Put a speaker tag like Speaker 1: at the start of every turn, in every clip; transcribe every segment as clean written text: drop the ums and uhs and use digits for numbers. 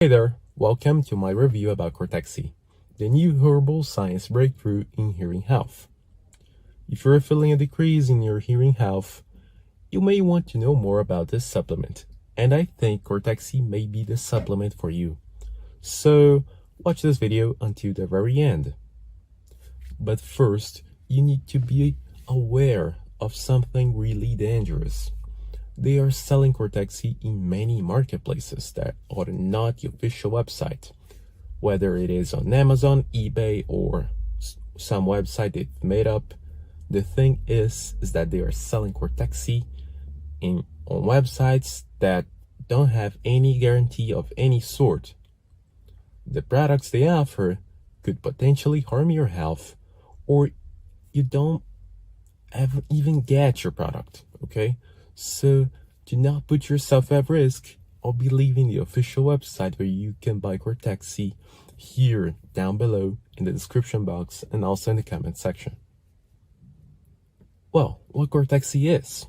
Speaker 1: Hey there, welcome to my review about Cortexi, the new herbal science breakthrough in hearing health. If you're feeling a decrease in your hearing health, you may want to know more about this supplement, and I think Cortexi may be the supplement for you. So watch this video until the very end. But first, you need to be aware of something really dangerous. They are selling Cortexi in many marketplaces that are not the official website, whether it is on Amazon, eBay, or some website they've made up. The thing is that they are selling Cortexi on websites that don't have any guarantee of any sort. The products they offer could potentially harm your health, or you don't even get your product, okay? So do not put yourself at risk or believe in the official website where you can buy Cortexi here down below in the description box and also in the comment section. Well, what Cortexi is?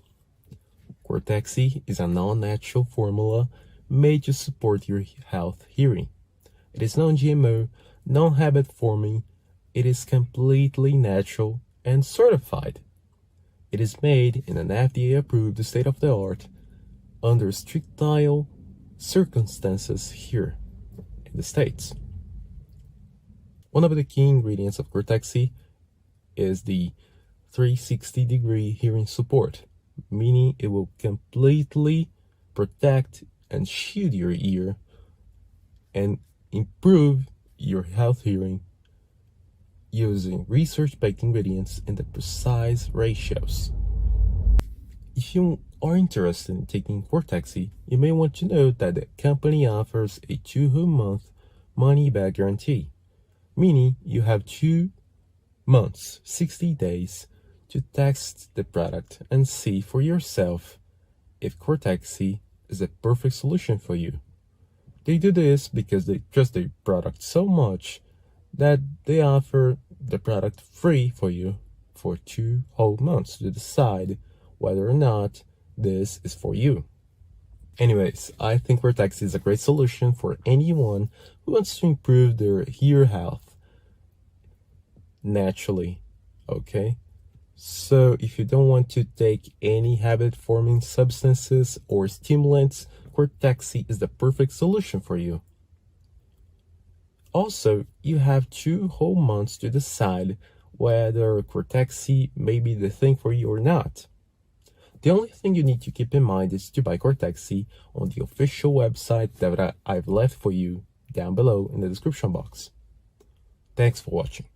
Speaker 1: Cortexi is a non-natural formula made to support your health hearing. It is non-GMO, non-habit forming, it is completely natural and certified. It is made in an FDA-approved state-of-the-art under strict circumstances here in the States. One of the key ingredients of Cortexi is the 360-degree hearing support, meaning it will completely protect and shield your ear and improve your health hearing using research-backed ingredients and the precise ratios. If you are interested in taking Cortexi, you may want to know that the company offers a 2-month money-back guarantee, meaning you have 2 months, 60 days, to test the product and see for yourself if Cortexi is a perfect solution for you. They do this because they trust their product so much that they offer the product free for you for 2 whole months to decide whether or not this is for you. Anyways, I think Cortexi is a great solution for anyone who wants to improve their ear health naturally, okay? So if you don't want to take any habit-forming substances or stimulants, Cortexi is the perfect solution for you. Also, you have 2 whole months to decide whether Cortexi may be the thing for you or not. The only thing you need to keep in mind is to buy Cortexi on the official website that I've left for you down below in the description box. Thanks for watching.